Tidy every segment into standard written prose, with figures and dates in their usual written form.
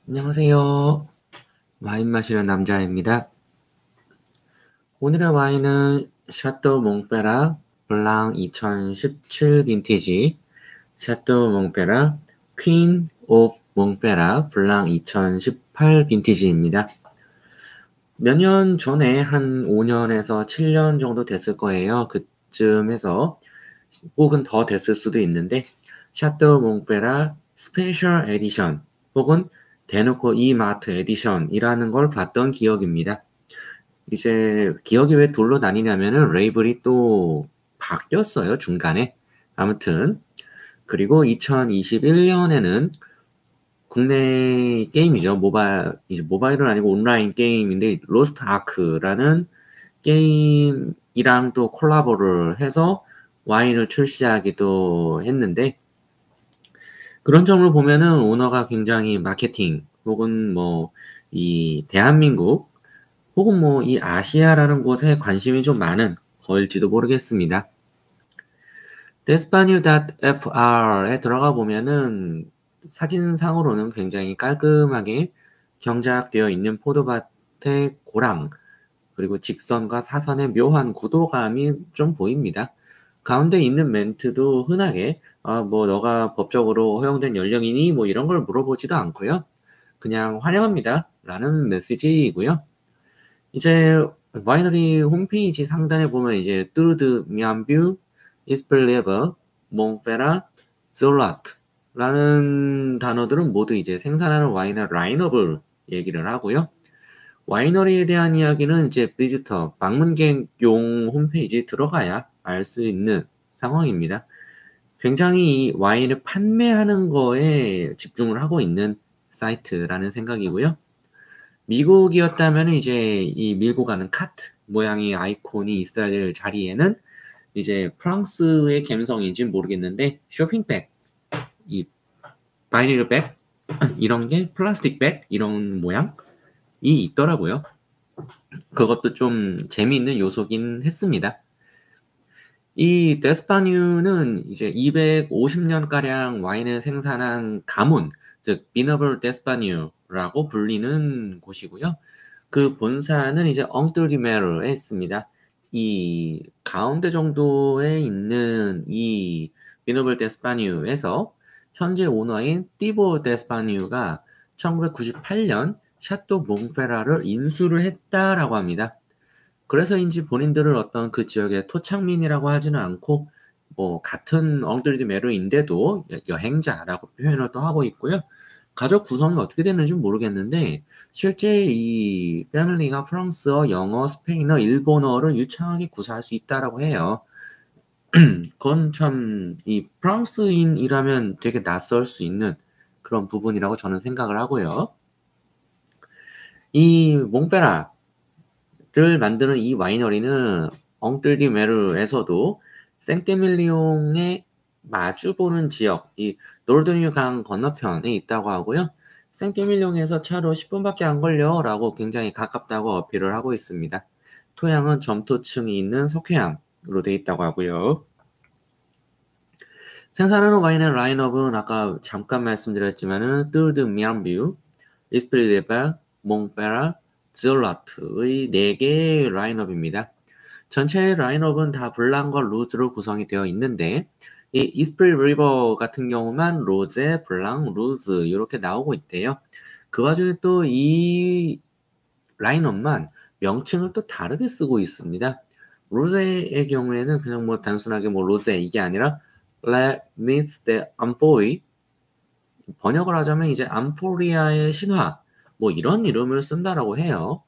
안녕하세요. 와인 마시는 남자입니다. 오늘의 와인은 샤또 몽페라 블랑 2017 빈티지 샤또 몽페라 퀸 오브 몽페라 블랑 2018 빈티지입니다. 몇 년 전에 한 5년에서 7년 정도 됐을 거예요. 그쯤에서 혹은 더 됐을 수도 있는데 샤또 몽페라 스페셜 에디션 혹은 대놓고 이마트 에디션이라는 걸 봤던 기억입니다. 이제 기억이 왜 둘로 나뉘냐면은 레이블이 또 바뀌었어요, 중간에. 아무튼 그리고 2021년에는 국내 게임이죠. 이제 모바일은 아니고 온라인 게임인데 로스트 아크라는 게임이랑 또 콜라보를 해서 와인을 출시하기도 했는데 그런 점을 보면은 오너가 굉장히 마케팅 혹은 뭐 이 대한민국 혹은 뭐 이 아시아라는 곳에 관심이 좀 많은 걸지도 모르겠습니다. despanu.fr에 들어가 보면은 사진상으로는 굉장히 깔끔하게 경작되어 있는 포도밭의 고랑 그리고 직선과 사선의 묘한 구도감이 좀 보입니다. 가운데 있는 멘트도 흔하게 뭐 너가 법적으로 허용된 연령이니 뭐 이런 걸 물어보지도 않고요. 그냥 환영합니다 라는 메시지이고요. 이제 와이너리 홈페이지 상단에 보면 이제 뚜르드 미안뷰 이스펠레버 몽페라 솔라트라는 단어들은 모두 이제 생산하는 와인의 라인업을 얘기를 하고요. 와이너리에 대한 이야기는 이제 비지터 방문객용 홈페이지에 들어가야 알 수 있는 상황입니다. 굉장히 이 와인을 판매하는 거에 집중을 하고 있는 사이트라는 생각이고요. 미국이었다면 이제 이 밀고 가는 카트 모양의 아이콘이 있어야 될 자리에는 이제 프랑스의 감성인지 모르겠는데 쇼핑백, 이 바이닐백 이런 게 플라스틱 백 이런 모양이 있더라고요. 그것도 좀 재미있는 요소긴 했습니다. 이 데스파뉴는 이제 250년가량 와인을 생산한 가문, 즉 비너블 데스파뉴라고 불리는 곳이고요. 그 본사는 이제 엉뚜리메르에 있습니다. 이 가운데 정도에 있는 이 비노블 데스파뉴에서 현재 오너인 띠보 데스파뉴가 1998년 샤또 몽페라를 인수를 했다라고 합니다. 그래서인지 본인들을 어떤 그 지역의 토착민이라고 하지는 않고 뭐 같은 엉뚜리메르인데도 여행자라고 표현을 또 하고 있고요. 가족 구성이 어떻게 되는지 모르겠는데 실제 이 패밀리가 프랑스어, 영어, 스페인어, 일본어를 유창하게 구사할 수 있다라고 해요. 그건 참 이 프랑스인이라면 되게 낯설 수 있는 그런 부분이라고 저는 생각을 하고요. 이 몽페라를 만드는 이 와이너리는 엉뜰디 메르에서도 생테밀리옹의 마주보는 지역, 이 노르드뉴 강 건너편에 있다고 하고요. 생테밀리옹에서 차로 10분밖에 안 걸려라고 굉장히 가깝다고 어필을 하고 있습니다. 토양은 점토층이 있는 석회암으로 되어 있다고 하고요. 생산하는 와인의 라인업은 아까 잠깐 말씀드렸지만은 뚜르드 미안뷰, 이스프리레바, 몽페라, 지올라트의 4개의 라인업입니다. 전체 라인업은 다 블랑과 루즈로 구성이 되어 있는데 이 이스프리 리버 같은 경우만 로제, 블랑, 루즈 이렇게 나오고 있대요. 그 와중에 또 이 라인업만 명칭을 또 다르게 쓰고 있습니다. 로제의 경우에는 그냥 뭐 단순하게 뭐 로제 이게 아니라 La Meets the Amphoe 번역을 하자면 이제 암포리아의 신화 뭐 이런 이름을 쓴다라고 해요.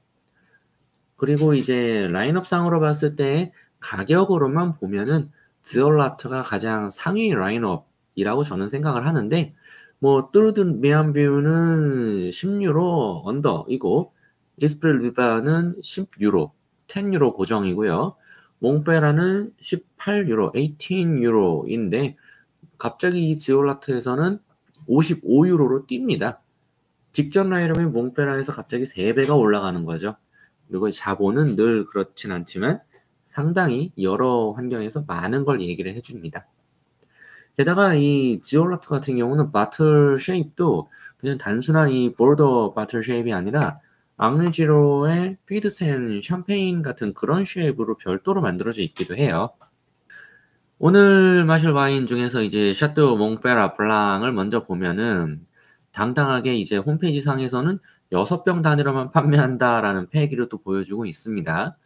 그리고 이제 라인업상으로 봤을 때 가격으로만 보면은 지올라트가 가장 상위 라인업이라고 저는 생각을 하는데 뭐 뚜르드 미안뷰는 10유로 언더이고 이스프리 리바는 10유로, 10유로 고정이고요. 몽페라는 18유로, 18유로인데 갑자기 이 지올라트에서는 55유로로 뜁니다. 직전 라인업인 몽페라에서 갑자기 3배가 올라가는 거죠. 그리고 자본은 늘 그렇진 않지만 상당히 여러 환경에서 많은 걸 얘기를 해줍니다. 게다가 이 지올라트 같은 경우는 바틀 쉐입도 그냥 단순한 이 보르도 바틀 쉐입이 아니라 앙리지로의 피드센 샴페인 같은 그런 쉐입으로 별도로 만들어져 있기도 해요. 오늘 마실 와인 중에서 이제 샤또 몽페라 블랑을 먼저 보면은 당당하게 이제 홈페이지 상에서는 6병 단위로만 판매한다라는 패기를 또 보여주고 있습니다.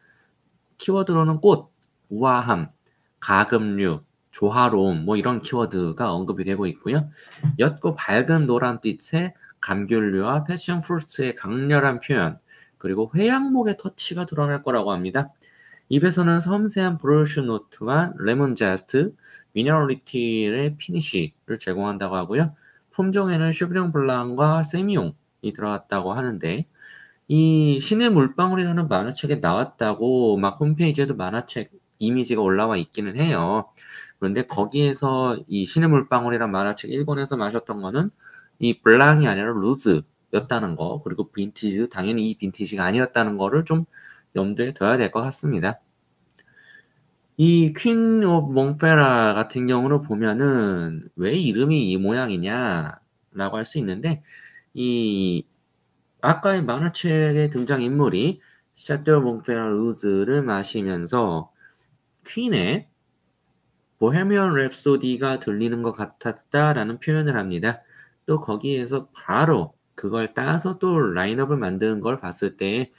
키워드로는 꽃, 우아함, 가금류, 조화로움 뭐 이런 키워드가 언급이 되고 있고요. 옅고 밝은 노란빛의 감귤류와 패션 프루트의 강렬한 표현, 그리고 회양목의 터치가 드러날 거라고 합니다. 입에서는 섬세한 브루슈 노트와 레몬 제스트, 미너리티의 피니쉬를 제공한다고 하고요. 품종에는 슈브령 블랑과 세미용이 들어갔다고 하는데 이 신의 물방울이라는 만화책에 나왔다고 막 홈페이지에도 만화책 이미지가 올라와 있기는 해요. 그런데 거기에서 이 신의 물방울이란 만화책 1권에서 마셨던 거는 이 블랑이 아니라 루즈였다는 거, 그리고 빈티지, 당연히 이 빈티지가 아니었다는 거를 좀 염두에 둬야 될 것 같습니다. 이 퀸 오브 몽페라 같은 경우로 보면은 왜 이름이 이 모양이냐라고 할 수 있는데 이 아까의 만화책의 등장인물이 샤또 몽페라 루즈를 마시면서 퀸의 보헤미안 랩소디가 들리는 것 같았다라는 표현을 합니다. 또 거기에서 바로 그걸 따서 또 라인업을 만드는 걸 봤을 때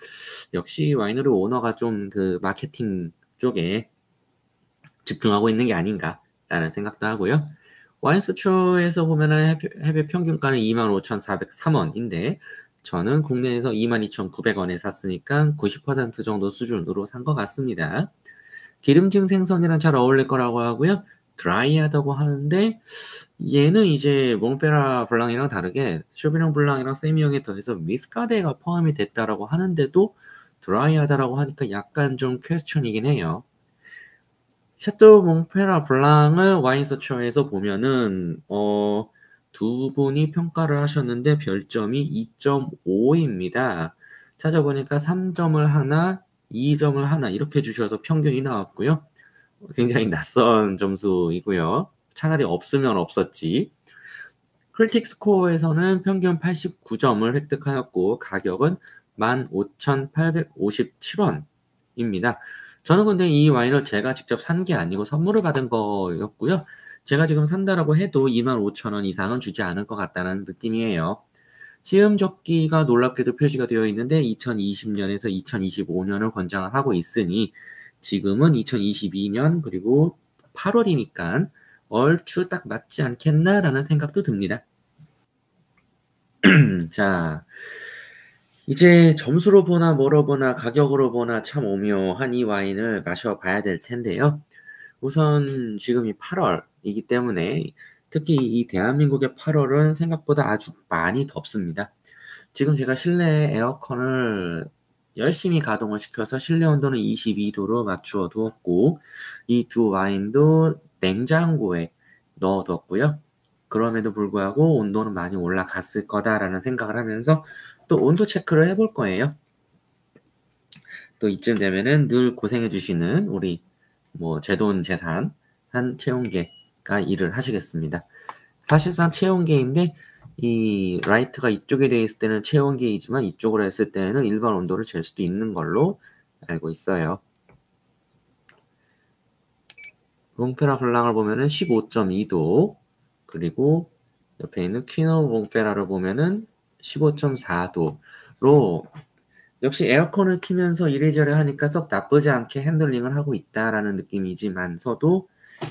역시 와이너리 오너가 좀 그 마케팅 쪽에 집중하고 있는 게 아닌가라는 생각도 하고요. 와인스초에서 보면은 해외 평균가는 25,403원인데 저는 국내에서 22,900원에 샀으니까 90% 정도 수준으로 산 것 같습니다. 기름진 생선이랑 잘 어울릴 거라고 하고요. 드라이하다고 하는데 얘는 이제 몽페라 블랑이랑 다르게 쇼비뇽 블랑이랑 세미용에 더해서 미스카데가 포함이 됐다라고 하는데도 드라이하다라고 하니까 약간 좀 퀘스천이긴 해요. 샤또 몽페라 블랑을 와인서처에서 보면은 두 분이 평가를 하셨는데 별점이 2.5입니다. 찾아보니까 3점을 하나, 2점을 하나 이렇게 주셔서 평균이 나왔고요. 굉장히 낯선 점수이고요. 차라리 없으면 없었지. 크리틱 스코어에서는 평균 89점을 획득하였고 가격은 15,857원입니다. 저는 근데 이 와인을 제가 직접 산 게 아니고 선물을 받은 거였고요. 제가 지금 산다라고 해도 25,000원 이상은 주지 않을 것 같다는 느낌이에요. 시음 적기가 놀랍게도 표시가 되어 있는데 2020년에서 2025년을 권장을 하고 있으니 지금은 2022년 그리고 8월이니까 얼추 딱 맞지 않겠나라는 생각도 듭니다. 자, 이제 점수로 보나 뭐로 보나 가격으로 보나 참 오묘한 이 와인을 마셔봐야 될 텐데요. 우선 지금이 8월이기 때문에 특히 이 대한민국의 8월은 생각보다 아주 많이 덥습니다. 지금 제가 실내 에어컨을 열심히 가동을 시켜서 실내 온도는 22도로 맞추어 두었고 이 두 와인도 냉장고에 넣어 뒀고요. 그럼에도 불구하고 온도는 많이 올라갔을 거다라는 생각을 하면서 또 온도 체크를 해볼 거예요. 또 이쯤 되면은 늘 고생해 주시는 우리 뭐 제돈 제산 한 체온계가 일을 하시겠습니다. 사실상 체온계인데 이 라이트가 이쪽에 되어 있을 때는 체온계이지만 이쪽으로 했을 때는 일반 온도를 잴 수도 있는 걸로 알고 있어요. 몽페라 블랑을 보면은 15.2도 그리고 옆에 있는 퀴노 몽페라를 보면은 15.4도로 역시 에어컨을 키면서 이래저래 하니까 썩 나쁘지 않게 핸들링을 하고 있다라는 느낌이지만서도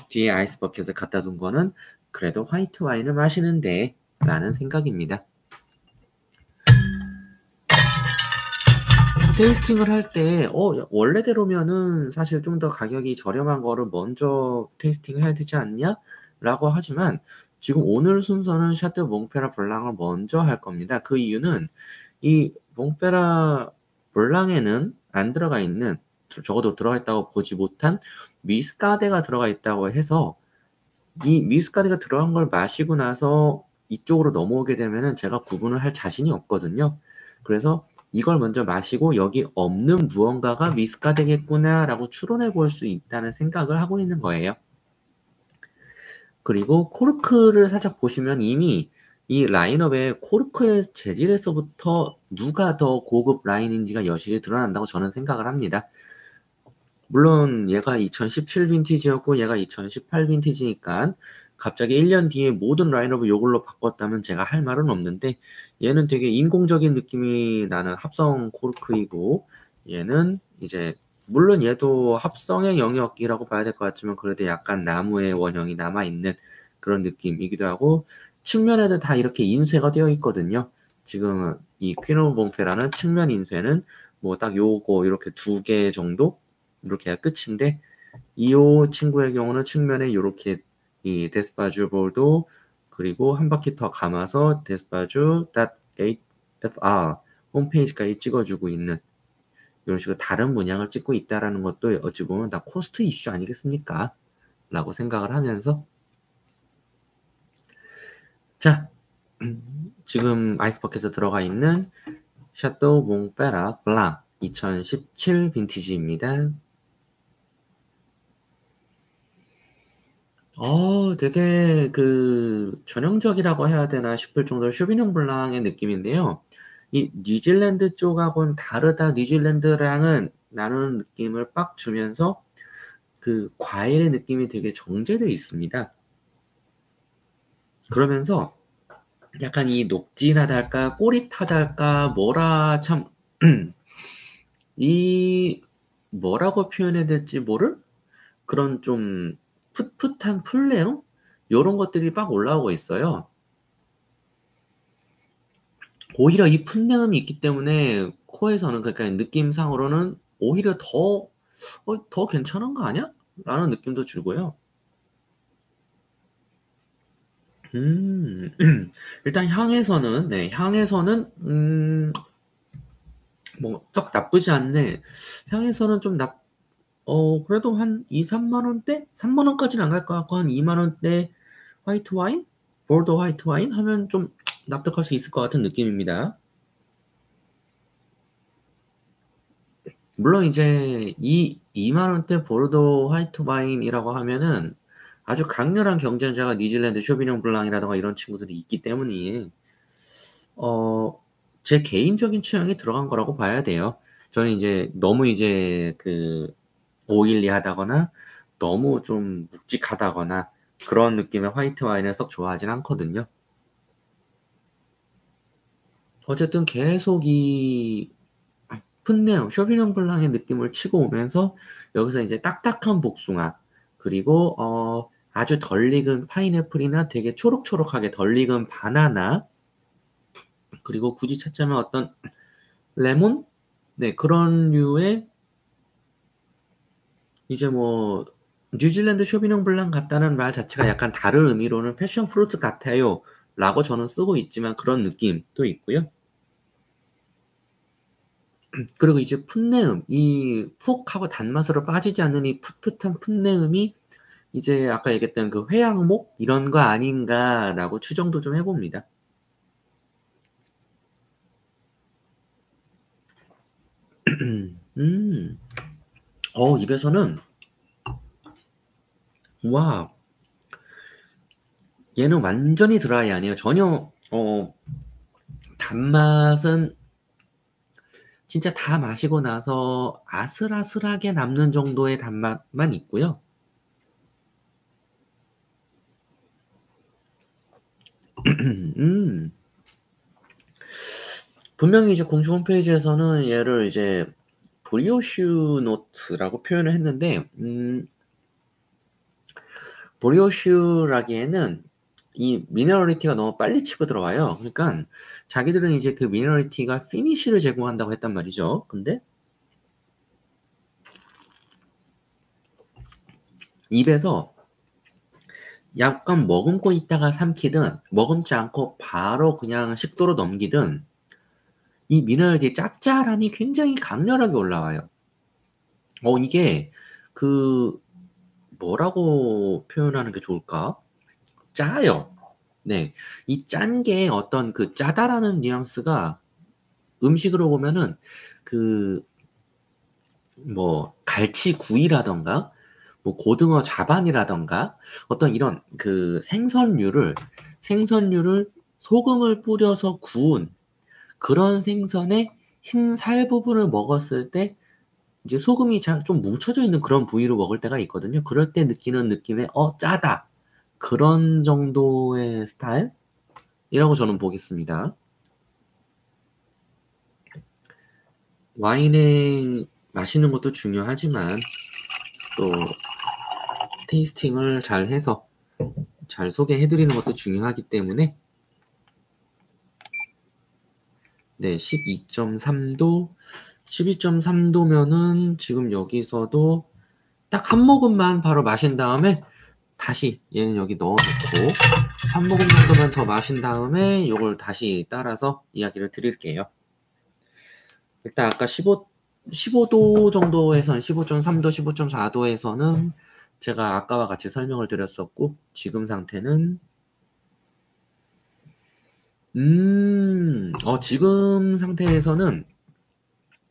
뒤에 아이스 버킷을 갖다 둔 거는 그래도 화이트 와인을 마시는데 라는 생각입니다. 테이스팅을 할 때 원래대로면은 사실 좀 더 가격이 저렴한 거를 먼저 테이스팅해야 되지 않냐? 라고 하지만 지금 오늘 순서는 샤또 몽페라 블랑을 먼저 할 겁니다. 그 이유는 이 몽페라 블랑에는 안 들어가 있는 적어도 들어가 있다고 보지 못한 미스카데가 들어가 있다고 해서 이 미스카데가 들어간 걸 마시고 나서 이쪽으로 넘어오게 되면은 제가 구분을 할 자신이 없거든요. 그래서 이걸 먼저 마시고 여기 없는 무언가가 미스카데겠구나라고 추론해 볼 수 있다는 생각을 하고 있는 거예요. 그리고 코르크를 살짝 보시면 이미 이 라인업의 코르크의 재질에서부터 누가 더 고급 라인인지가 여실히 드러난다고 저는 생각을 합니다. 물론 얘가 2017 빈티지였고 얘가 2018 빈티지니까 갑자기 1년 뒤에 모든 라인업을 요걸로 바꿨다면 제가 할 말은 없는데, 얘는 되게 인공적인 느낌이 나는 합성 코르크이고, 얘는 이제 물론 얘도 합성의 영역이라고 봐야 될 것 같지만 그래도 약간 나무의 원형이 남아있는 그런 느낌이기도 하고, 측면에도 다 이렇게 인쇄가 되어 있거든요. 지금 이 퀸 오브 몽페라는 측면 인쇄는 뭐 딱 요거 이렇게 2개 정도 이렇게가 끝인데, 이호 친구의 경우는 측면에 이렇게 이 데스파주 볼도 그리고 한 바퀴 더 감아서 데스파주 .8fr 홈페이지까지 찍어주고 있는 이런 식으로 다른 문양을 찍고 있다라는 것도 어찌 보면 다 코스트 이슈 아니겠습니까? 라고 생각을 하면서, 자, 지금 아이스버킷에 들어가 있는 샤또 몽페라 블랑 2017 빈티지입니다. 되게 전형적이라고 해야 되나 싶을 정도로 쇼비뇽 블랑의 느낌인데요. 이 뉴질랜드 쪽하고는 다르다, 뉴질랜드랑은 나누는 느낌을 빡 주면서 그 과일의 느낌이 되게 정제되어 있습니다. 그러면서 약간 이 녹진하달까, 꼬릿하달까, 뭐라 참, 뭐라고 표현해야 될지 모를 그런 좀 풋풋한 풀내음? 요런 것들이 막 올라오고 있어요. 오히려 이 풋내음이 있기 때문에 코에서는, 그러니까 느낌상으로는 오히려 더 괜찮은 거 아니야? 라는 느낌도 들고요. 일단 향에서는 뭐 썩 나쁘지 않네. 향에서는 좀 그래도 한 2, 3만 원대? 3만 원까지는 안 갈 것 같고 한 2만 원대 화이트 와인? 보르도 화이트 와인 하면 좀 납득할 수 있을 것 같은 느낌입니다. 물론 이제 이 2만 원대 보르도 화이트 와인이라고 하면은 아주 강렬한 경쟁자가 뉴질랜드 쇼비뇽 블랑이라든가 이런 친구들이 있기 때문에 제 개인적인 취향이 들어간 거라고 봐야 돼요. 저는 이제 너무 이제 오일리하다거나 너무 좀 묵직하다거나 그런 느낌의 화이트 와인을 썩 좋아하진 않거든요. 어쨌든 계속 이 풋내음, 쇼비뇽 블랑의 느낌을 치고 오면서 여기서 이제 딱딱한 복숭아, 그리고 아주 덜 익은 파인애플이나 되게 초록초록하게 덜 익은 바나나, 그리고 굳이 찾자면 어떤 레몬? 네, 그런 류의 이제 뭐 뉴질랜드 쇼비뇽 블랑 같다는 말 자체가 약간 다른 의미로는 패션 프루트 같아요 라고 저는 쓰고 있지만 그런 느낌도 있고요. 그리고 이제 풋내음, 이 푹 하고 단맛으로 빠지지 않는 이 풋풋한 풋내음이 이제 아까 얘기했던 그 회양목 이런 거 아닌가라고 추정도 좀 해봅니다. 음, 입에서는 와, 얘는 완전히 드라이 아니에요. 전혀 단맛은 진짜 다 마시고 나서 아슬아슬하게 남는 정도의 단맛만 있고요. 분명히 이제 공식 홈페이지에서는 얘를 이제 브리오슈 노트라고 표현을 했는데, 브리오슈라기에는 이 미네랄리티가 너무 빨리 치고 들어와요. 그러니까 자기들은 이제 그 미네랄리티가 피니쉬를 제공한다고 했단 말이죠. 근데 입에서 약간 머금고 있다가 삼키든 머금지 않고 바로 그냥 식도로 넘기든 이 미네랄티 짭짤함이 굉장히 강렬하게 올라와요. 이게 그 뭐라고 표현하는 게 좋을까? 짜요. 네. 이 짠 게 어떤 그 짜다라는 뉘앙스가 음식으로 보면은 그 뭐 갈치구이라던가 뭐 고등어 자반이라던가 어떤 이런 그 생선류를 소금을 뿌려서 구운 그런 생선의 흰 살 부분을 먹었을 때 이제 소금이 잘 좀 뭉쳐져 있는 그런 부위로 먹을 때가 있거든요. 그럴 때 느끼는 느낌의 '어 짜다.' 그런 정도의 스타일이라고 저는 보겠습니다. 와인을 마시는 것도 중요하지만 또 테이스팅을 잘해서 잘 소개해 드리는 것도 중요하기 때문에 네 12.3도 12.3도면은 지금 여기서도 딱 한 모금만 바로 마신 다음에 다시 얘는 여기 넣어 놓고 한 모금 정도만 더 마신 다음에 요걸 다시 따라서 이야기를 드릴게요. 일단 아까 15도 정도에선 15.3도, 15.4도에서는 제가 아까와 같이 설명을 드렸었고 지금 상태는 지금 상태에서는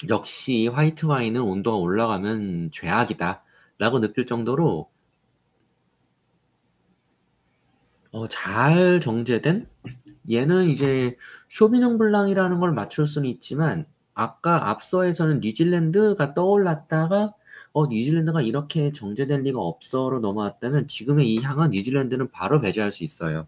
역시 화이트 와인은 온도가 올라가면 죄악이다라고 느낄 정도로 잘 정제된 얘는 이제 쇼비뇽 블랑이라는 걸 맞출 수는 있지만 아까 앞서에서는 뉴질랜드가 떠올랐다가 뉴질랜드가 이렇게 정제될 리가 없어로 넘어왔다면 지금의 이 향은 뉴질랜드는 바로 배제할 수 있어요.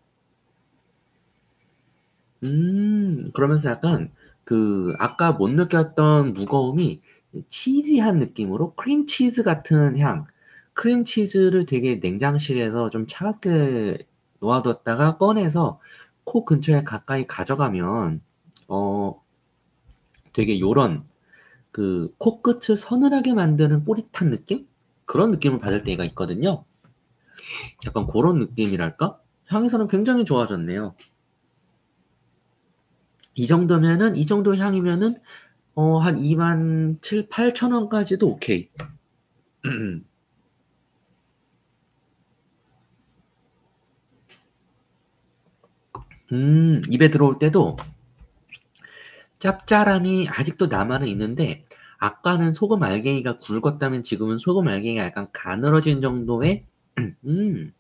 그러면서 약간 그 아까 못 느꼈던 무거움이 치즈한 느낌으로 크림치즈 같은 향. 크림치즈를 되게 냉장실에서 좀 차갑게 놓아뒀다가 꺼내서 코 근처에 가까이 가져가면 어 되게 요런 그 코끝을 서늘하게 만드는 꼬릿한 느낌? 그런 느낌을 받을 때가 있거든요. 약간 고런 느낌이랄까? 향에서는 굉장히 좋아졌네요. 이 정도 향이면은 한 27,000-8,000 원까지도 오케이. 입에 들어올 때도 짭짤함이 아직도 남아는 있는데 아까는 소금 알갱이가 굵었다면 지금은 소금 알갱이가 약간 가늘어진 정도의 음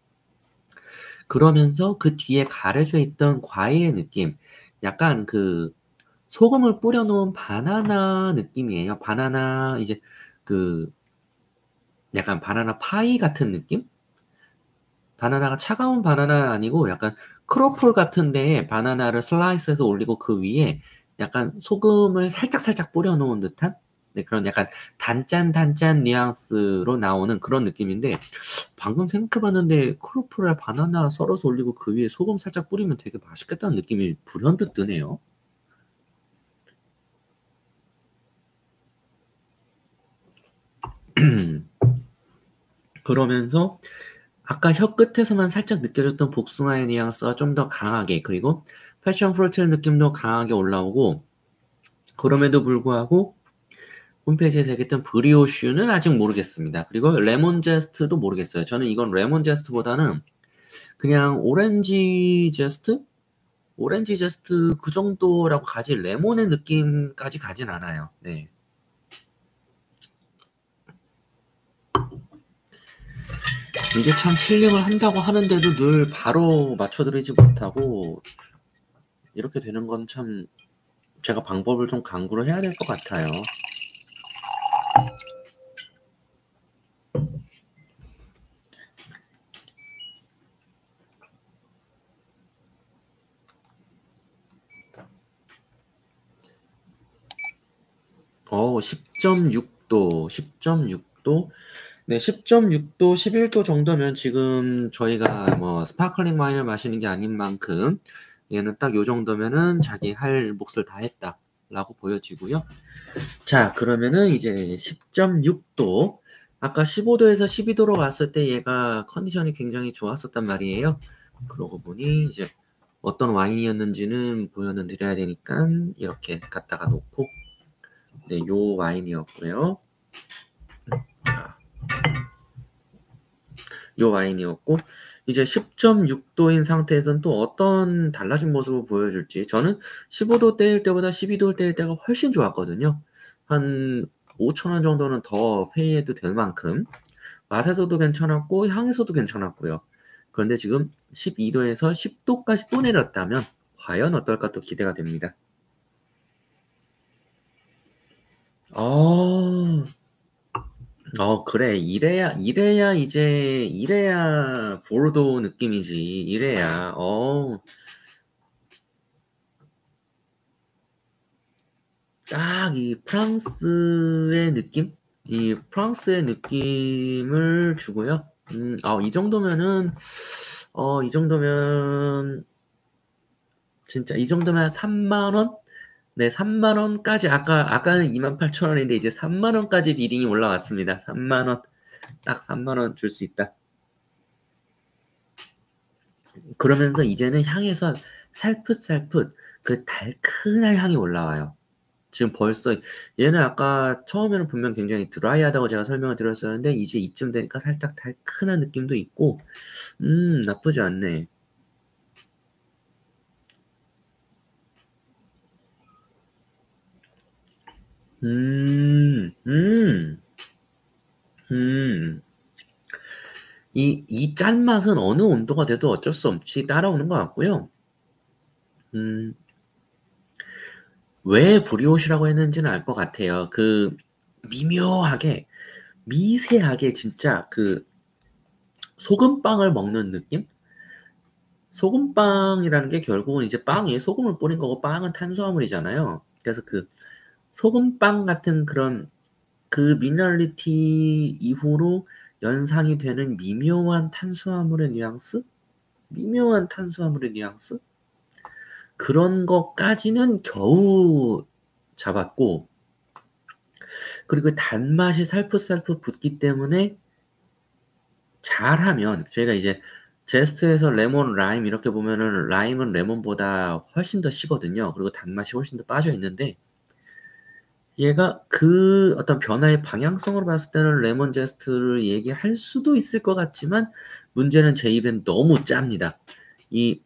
그러면서 그 뒤에 가려져 있던 과일의 느낌 약간 그 소금을 뿌려 놓은 바나나 느낌이에요. 바나나 이제 그 약간 바나나 파이 같은 느낌? 바나나가 차가운 바나나는 아니고 약간 크로플 같은 데에 바나나를 슬라이스해서 올리고 그 위에 약간 소금을 살짝살짝 뿌려 놓은 듯한 네 그런 약간 단짠단짠 뉘앙스로 나오는 그런 느낌인데 방금 생각해 봤는데 크로플에 바나나 썰어서 올리고 그 위에 소금 살짝 뿌리면 되게 맛있겠다는 느낌이 불현듯 드네요. 그러면서 아까 혀 끝에서만 살짝 느껴졌던 복숭아의 뉘앙스가 좀 더 강하게 그리고 패션 프루트의 느낌도 강하게 올라오고 그럼에도 불구하고 홈페이지에 새겼던 브리오슈는 아직 모르겠습니다. 그리고 레몬 제스트도 모르겠어요. 저는 이건 레몬 제스트보다는 그냥 오렌지 제스트? 오렌지 제스트 그 정도라고 가지 레몬의 느낌까지 가진 않아요. 네. 이게 참 칠링을 한다고 하는데도 늘 바로 맞춰드리지 못하고 이렇게 되는 건 참 제가 방법을 좀 강구를 해야 될 것 같아요. 10.6도, 10.6도. 네, 10.6도, 11도 정도면 지금 저희가 뭐 스파클링 와인을 마시는 게 아닌 만큼 얘는 딱 요 정도면은 자기 할 몫을 다 했다라고 보여지고요. 자, 그러면은 이제 10.6도. 아까 15도에서 12도로 갔을 때 얘가 컨디션이 굉장히 좋았었단 말이에요. 그러고 보니 이제 어떤 와인이었는지는 보여는 드려야 되니까 이렇게 갖다가 놓고 네, 요 와인이었고요. 자, 요 와인이었고 이제 10.6도인 상태에서는 또 어떤 달라진 모습을 보여줄지 저는 15도 때일 때보다 12도 때일 때가 훨씬 좋았거든요. 한 5,000원 정도는 더 페이해도 될 만큼 맛에서도 괜찮았고 향에서도 괜찮았고요. 그런데 지금 12도에서 10도까지 또 내렸다면 과연 어떨까 또 기대가 됩니다. 어, 그래. 이래야 보르도 느낌이지. 딱 이 프랑스의 느낌? 이 프랑스의 느낌을 주고요. 이 정도면, 진짜, 이 정도면 3만원? 네, 3만원까지, 아까는 28,000원인데, 이제 3만원까지 비딩이 올라왔습니다. 3만원. 딱 3만원 줄 수 있다. 그러면서 이제는 향에서 살풋살풋 그 달큰한 향이 올라와요. 지금 벌써 얘는 아까 처음에는 분명 굉장히 드라이하다고 제가 설명을 드렸었는데 이제 이쯤 되니까 살짝 달큰한 느낌도 있고 나쁘지 않네. 음, 음, 음. 이 짠맛은 어느 온도가 돼도 어쩔 수 없이 따라오는 것 같고요. 음, 왜 브리오시라고 했는지는 알 것 같아요. 그 미묘하게, 미세하게 진짜 그 소금빵을 먹는 느낌? 소금빵이라는 게 결국은 이제 빵 위에 소금을 뿌린 거고 빵은 탄수화물이잖아요. 그래서 그 소금빵 같은 그런 그 미네랄리티 이후로 연상이 되는 미묘한 탄수화물의 뉘앙스? 미묘한 탄수화물의 뉘앙스? 그런 것까지는 겨우 잡았고, 그리고 그 단맛이 살풋살풋 붙기 때문에 잘하면, 저희가 이제 제스트에서 레몬, 라임 이렇게 보면은 라임은 레몬보다 훨씬 더 시거든요. 그리고 단맛이 훨씬 더 빠져 있는데, 얘가 그 어떤 변화의 방향성으로 봤을 때는 레몬 제스트를 얘기할 수도 있을 것 같지만, 문제는 제 입엔 너무 짭니다. 이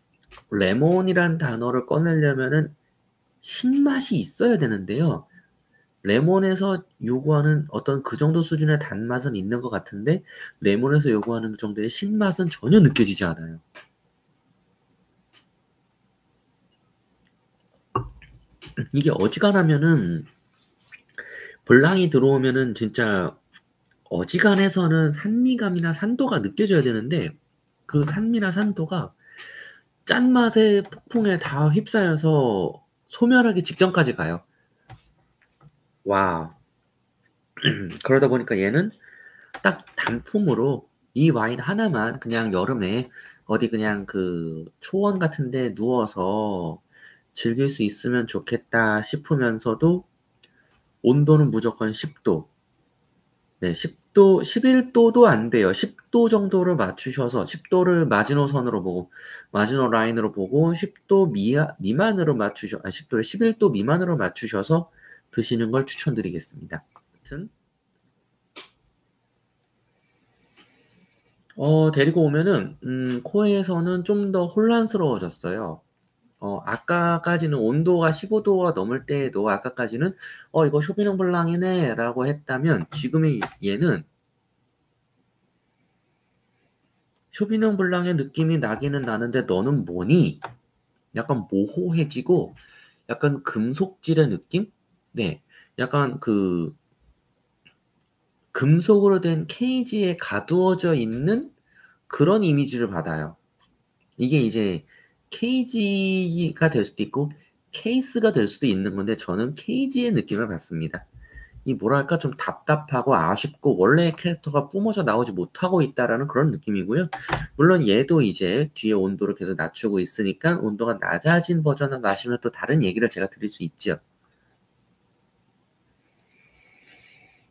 레몬이란 단어를 꺼내려면은 신맛이 있어야 되는데요. 레몬에서 요구하는 어떤 그 정도 수준의 단맛은 있는 것 같은데, 레몬에서 요구하는 정도의 신맛은 전혀 느껴지지 않아요. 이게 어지간하면은, 블랑이 들어오면은 진짜 어지간해서는 산미감이나 산도가 느껴져야 되는데, 그 산미나 산도가 짠맛의 폭풍에 다 휩싸여서 소멸하기 직전까지 가요. 와. 그러다 보니까 얘는 딱 단품으로 이 와인 하나만 그냥 여름에 어디 그냥 그 초원 같은 데 누워서 즐길 수 있으면 좋겠다 싶으면서도 온도는 무조건 10도. 네, 10도, 11도도 안 돼요. 10도 정도를 맞추셔서 10도를 마지노선으로 보고 마지노 라인으로 보고 10도 미만으로 10도를 11도 미만으로 맞추셔서 드시는 걸 추천드리겠습니다. 아무튼 데리고 오면은 코에서는 좀 더 혼란스러워졌어요. 아까까지는 온도가 15도가 넘을 때에도 아까까지는 이거 쇼비뇽 블랑이네라고 했다면 지금의 얘는 쇼비뇽 블랑의 느낌이 나기는 나는데 너는 뭐니? 약간 모호해지고 약간 금속질의 느낌? 네. 약간 그 금속으로 된 케이지에 가두어져 있는 그런 이미지를 받아요. 이게 이제 케이지가 될 수도 있고 케이스가 될 수도 있는 건데 저는 케이지의 느낌을 받습니다. 이 뭐랄까 좀 답답하고 아쉽고 원래의 캐릭터가 뿜어져 나오지 못하고 있다라는 그런 느낌이고요. 물론 얘도 이제 뒤에 온도를 계속 낮추고 있으니까 온도가 낮아진 버전을 마시면 또 다른 얘기를 제가 드릴 수 있죠.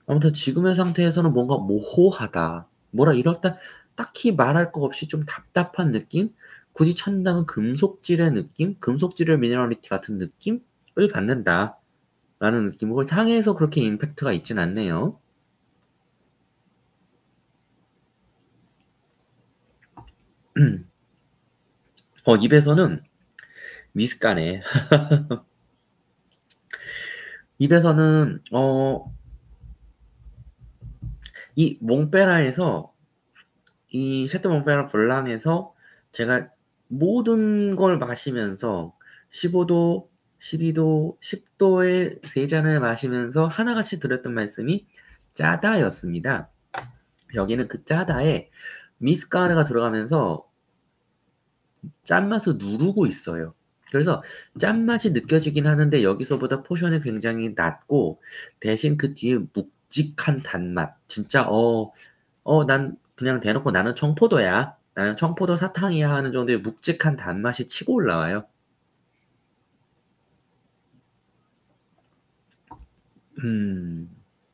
아무튼 지금의 상태에서는 뭔가 모호하다. 뭐라 이럴다 딱히 말할 거 없이 좀 답답한 느낌? 굳이 찾는다면 금속질의 느낌? 금속질의 미네랄리티 같은 느낌을 받는다. 라는 느낌이고 향에서 그렇게 임팩트가 있진 않네요. 입에서는 미숫가네. 입에서는 이 몽베라에서 이 샤또 몽베라 블랑에서 제가 모든 걸 마시면서 15도, 12도, 10도의 세 잔을 마시면서 하나같이 드렸던 말씀이 짜다였습니다. 여기는 그 짜다에 미스카르가 들어가면서 짠맛을 누르고 있어요. 그래서 짠맛이 느껴지긴 하는데 여기서보다 포션이 굉장히 낮고 대신 그 뒤에 묵직한 단맛. 진짜 난 그냥 대놓고 나는 청포도야. 나는 청포도 사탕이야 하는 정도의 묵직한 단맛이 치고 올라와요.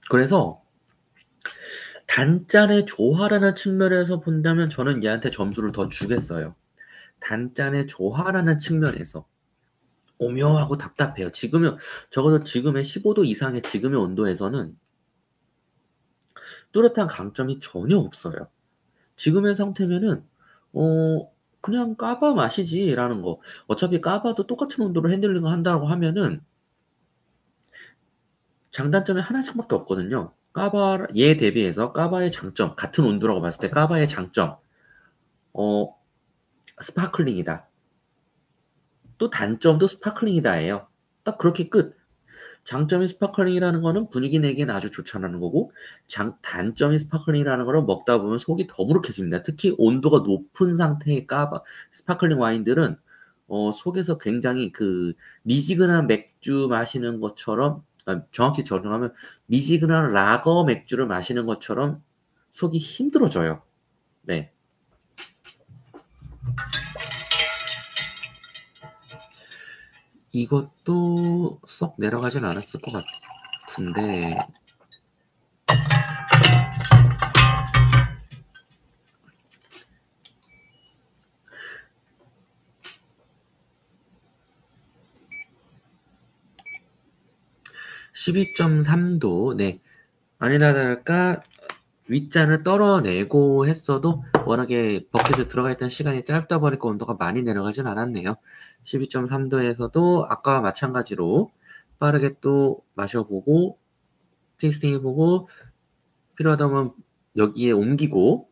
그래서 단짠의 조화라는 측면에서 본다면 저는 얘한테 점수를 더 주겠어요. 단짠의 조화라는 측면에서. 오묘하고 답답해요. 지금은 적어도 지금의 15도 이상의 지금의 온도에서는 뚜렷한 강점이 전혀 없어요. 지금의 상태면은 그냥 까바 마시지라는 거. 어차피 까바도 똑같은 온도로 핸들링을 한다고 하면은 장단점이 하나씩밖에 없거든요. 까바 얘 대비해서 까바의 장점, 같은 온도라고 봤을 때 까바의 장점, 어 스파클링이다. 또 단점도 스파클링이다예요. 딱 그렇게 끝. 장점이 스파클링이라는 거는 분위기 내기엔 아주 좋다는 거고, 단점이 스파클링이라는 거는 먹다 보면 속이 더부룩해집니다. 특히 온도가 높은 상태의 스파클링 와인들은, 속에서 굉장히 그, 미지근한 맥주 마시는 것처럼, 정확히 적용하면 미지근한 라거 맥주를 마시는 것처럼 속이 힘들어져요. 네. 이것도 썩 내려가진 않았을 것 같은데, 12.3도, 네. 아니나 다를까, 윗잔을 떨어내고 했어도 워낙에 버킷에 들어가 있던 시간이 짧다 보니까 온도가 많이 내려가진 않았네요. 12.3도에서도 아까와 마찬가지로 빠르게 또 마셔보고, 테이스팅 해보고, 필요하다면 여기에 옮기고,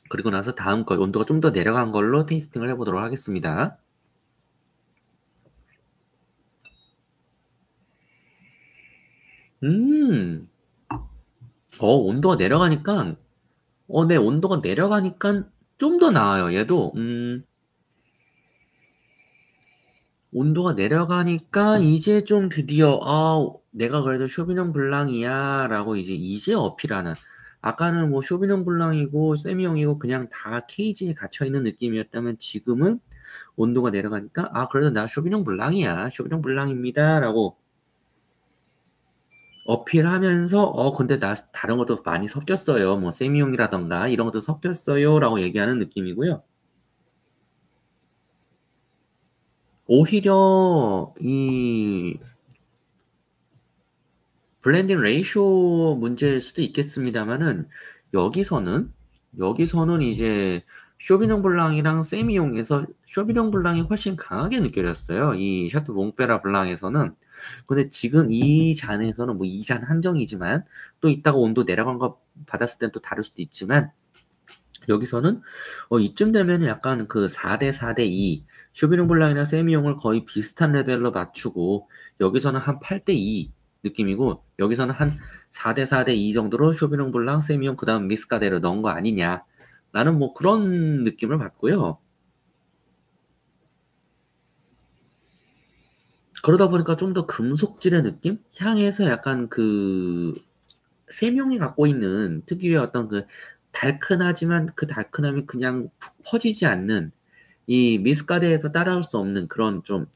그리고 나서 다음 거, 온도가 좀 더 내려간 걸로 테이스팅을 해보도록 하겠습니다. 음, 온도가 내려가니까, 네, 온도가 내려가니까 좀 더 나아요. 얘도, 온도가 내려가니까 이제 좀 드디어, 내가 그래도 쇼비뇽 블랑이야, 라고 이제 어필하는. 아까는 뭐 쇼비뇽 블랑이고, 세미형이고, 그냥 다 케이지에 갇혀있는 느낌이었다면 지금은 온도가 내려가니까, 그래도 나 쇼비뇽 블랑이야, 쇼비뇽 블랑입니다, 라고 어필하면서 근데 나 다른 것도 많이 섞였어요. 뭐 세미용이라던가 이런 것도 섞였어요라고 얘기하는 느낌이고요. 오히려 이 블렌딩 레이쇼 문제일 수도 있겠습니다만은 여기서는 이제 쇼비뇽 블랑이랑 세미용에서 쇼비뇽 블랑이 훨씬 강하게 느껴졌어요. 이 샤토 몽페라 블랑에서는. 근데 지금 이 잔에서는 뭐 이 잔 한정이지만 또 이따가 온도 내려간 거 받았을 땐 또 다를 수도 있지만 여기서는 이쯤 되면 약간 그 4대 4대 2 쇼비뇽 블랑이나 세미용을 거의 비슷한 레벨로 맞추고 여기서는 한 8대 2 느낌이고 여기서는 한 4대 4대 2 정도로 쇼비뇽 블랑, 세미용 그다음 미스카데를 넣은 거 아니냐 라는 뭐 그런 느낌을 받고요. 그러다 보니까 좀 더 금속질의 느낌? 향에서 약간 그 세명이 갖고 있는 특유의 어떤 그 달큰하지만 그 달큰함이 그냥 푹 퍼지지 않는 이 미스카드에서 따라올 수 없는 그런 좀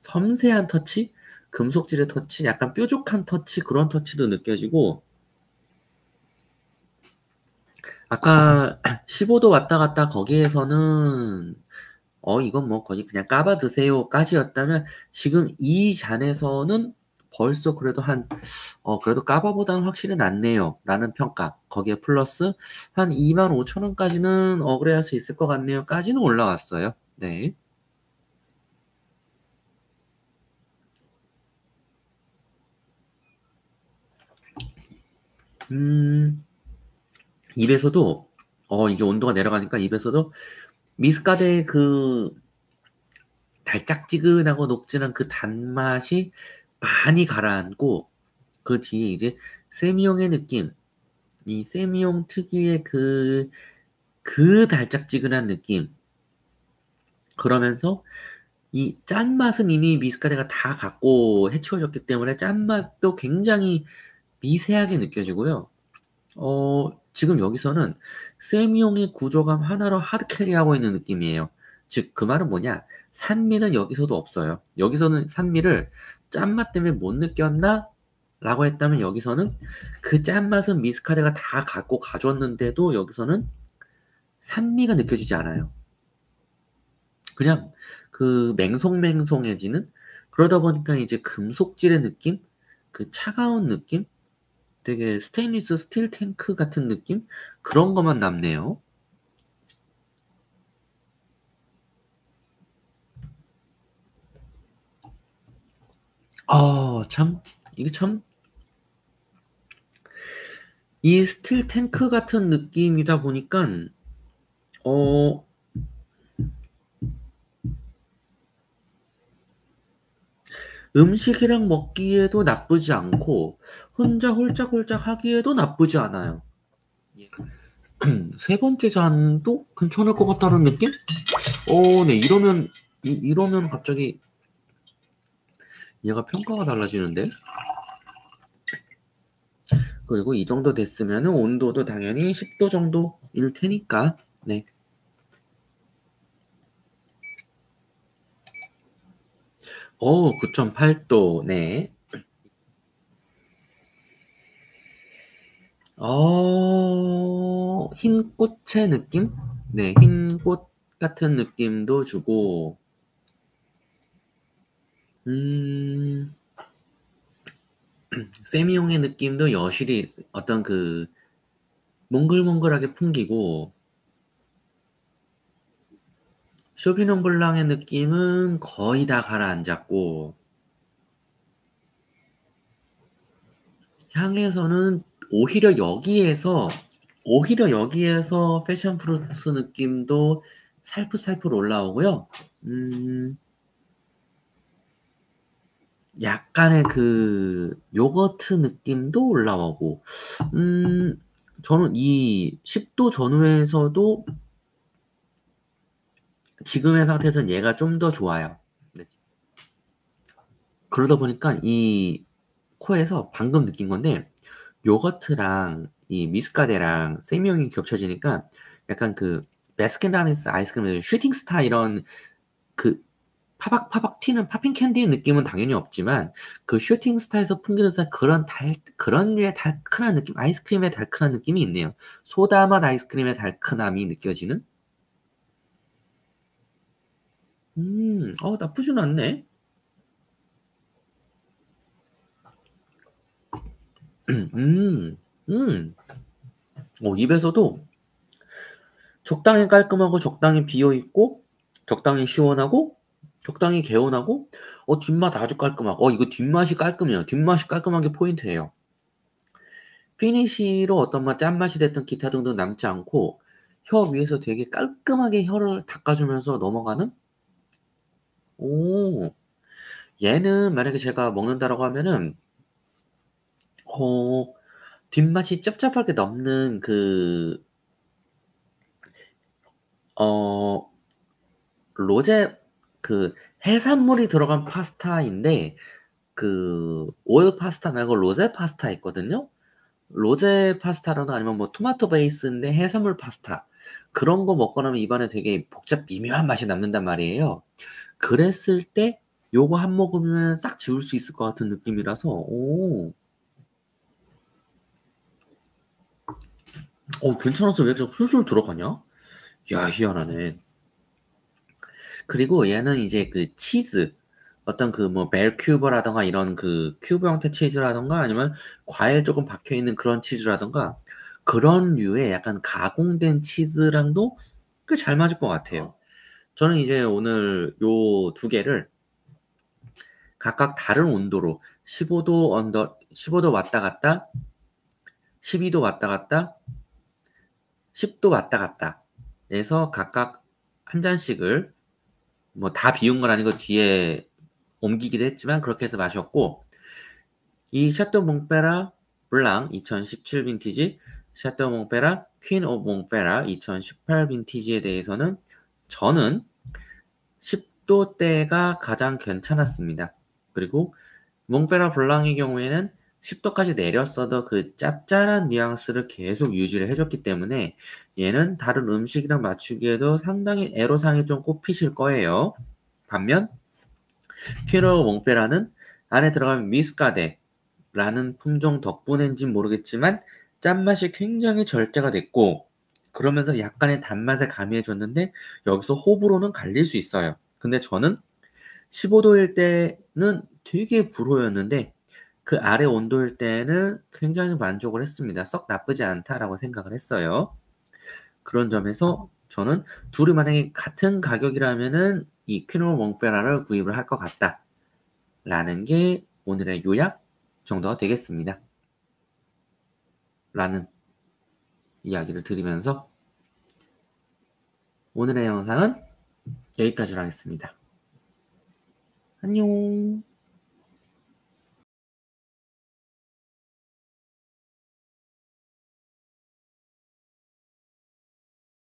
섬세한 터치? 금속질의 터치? 약간 뾰족한 터치? 그런 터치도 느껴지고 아까 15도 왔다 갔다 거기에서는 이건 뭐 거의 그냥 까봐 드세요까지였다면 지금 이 잔에서는 벌써 그래도 그래도 까바보다는 확실히 낫네요. 라는 평가. 거기에 플러스 한 25,000원까지는 억울해할 수 있을 것 같네요. 까지는 올라왔어요. 네. 음, 입에서도 이게 온도가 내려가니까 입에서도 미숫가루의 그 달짝지근하고 녹진한 그 단맛이 많이 가라앉고 그 뒤에 이제 세미용의 느낌, 이 세미용 특유의 그 달짝지근한 느낌. 그러면서 이 짠맛은 이미 미숫가루가 다 갖고 해치워졌기 때문에 짠맛도 굉장히 미세하게 느껴지고요. 지금 여기서는 세미용의 구조감 하나로 하드캐리하고 있는 느낌이에요. 즉, 그 말은 뭐냐? 산미는 여기서도 없어요. 여기서는 산미를 짠맛 때문에 못 느꼈나? 라고 했다면 여기서는 그 짠맛은 미숫가루가 다 갖고 가졌는데도 여기서는 산미가 느껴지지 않아요. 그냥 그 맹송맹송해지는 그러다 보니까 이제 금속질의 느낌? 그 차가운 느낌? 되게 스테인리스 스틸 탱크 같은 느낌? 그런 것만 남네요. 참, 이게 참, 이 스틸 탱크 같은 느낌이다 보니까, 어, 음식이랑 먹기에도 나쁘지 않고, 혼자 홀짝홀짝 하기에도 나쁘지 않아요. 세 번째 잔도 괜찮을 것 같다는 느낌? 네, 이러면 갑자기 얘가 평가가 달라지는데? 그리고 이 정도 됐으면 온도도 당연히 10도 정도일 테니까, 네. 9.8도, 네. 흰 꽃의 느낌? 네, 흰 꽃 같은 느낌도 주고, 음, 세미용의 느낌도 여실히 어떤 그 몽글몽글하게 풍기고, 쇼비뇽 블랑의 느낌은 거의 다 가라앉았고, 향에서는 오히려 여기에서 패션 프루트 느낌도 살풀살풀 올라오고요. 음, 약간의 그 요거트 느낌도 올라오고, 음, 저는 이 10도 전후에서도 지금의 상태에서는 얘가 좀 더 좋아요. 네. 그러다 보니까 이 코에서 방금 느낀 건데, 요거트랑 이 미숫가루랑 생명이 겹쳐지니까 약간 그 바스킨라빈스 아이스크림의 슈팅스타 이런 그 파박파박 튀는 팝핑 캔디의 느낌은 당연히 없지만 그 슈팅스타에서 풍기는 듯한 그런 류의 달큰한 느낌, 아이스크림의 달큰한 느낌이 있네요. 소다 맛 아이스크림의 달큰함이 느껴지는. 나쁘진 않네. 음, 음. 입에서도 적당히 깔끔하고 적당히 비어있고 적당히 시원하고 적당히 개운하고 뒷맛 아주 깔끔하고 이거 뒷맛이 깔끔해요. 뒷맛이 깔끔한 게 포인트예요. 피니쉬로 어떤 짠맛이 됐든 기타 등등 남지 않고 혀 위에서 되게 깔끔하게 혀를 닦아주면서 넘어가는. 오, 얘는 만약에 제가 먹는다라고 하면은 어, 뒷맛이 짭짭하게 넘는 어, 로제 그 해산물이 들어간 파스타인데 오일 파스타 말고 로제 파스타 있거든요. 로제 파스타라도 아니면 뭐 토마토 베이스인데 해산물 파스타 그런 거 먹고 나면 입안에 되게 미묘한 맛이 남는단 말이에요. 그랬을 때 요거 한 모금은 싹 지울 수 있을 것 같은 느낌이라서 괜찮아서 왜 이렇게 술술 들어가냐? 야, 희한하네. 그리고 얘는 이제 그 치즈 어떤 그 뭐 벨큐버라던가 이런 그 큐브 형태 치즈라던가 아니면 과일 조금 박혀 있는 그런 치즈라던가 그런 류의 약간 가공된 치즈랑도 꽤 잘 맞을 것 같아요. 저는 이제 오늘 요 두 개를 각각 다른 온도로 15도 왔다 갔다, 12도 왔다 갔다, 10도 왔다 갔다 해서 각각 한 잔씩을 뭐 다 비운 건 아니고 뒤에 옮기기도 했지만 그렇게 해서 마셨고 이 샤또 몽페라 블랑 2017 빈티지, 샤또 몽페라 퀸 오브 몽페라 2018 빈티지에 대해서는 저는 10도대가 가장 괜찮았습니다. 그리고 몽페라 블랑의 경우에는 10도까지 내렸어도 그 짭짤한 뉘앙스를 계속 유지를 해줬기 때문에 얘는 다른 음식이랑 맞추기에도 상당히 애로사항이 좀 꼽히실 거예요. 반면 퀴노 몽페라는 안에 들어가면 미스카데라는 품종 덕분인지는 모르겠지만 짠맛이 굉장히 절제가 됐고 그러면서 약간의 단맛을 가미해줬는데 여기서 호불호는 갈릴 수 있어요. 근데 저는 15도일 때는 되게 불호였는데 그 아래 온도일 때는 굉장히 만족을 했습니다. 썩 나쁘지 않다라고 생각을 했어요. 그런 점에서 저는 둘이 만약에 같은 가격이라면은 이 퀴노 몽페라를 구입을 할 것 같다라는 게 오늘의 요약 정도가 되겠습니다. 라는 이야기를 드리면서 오늘의 영상은 여기까지로 하겠습니다. 안녕.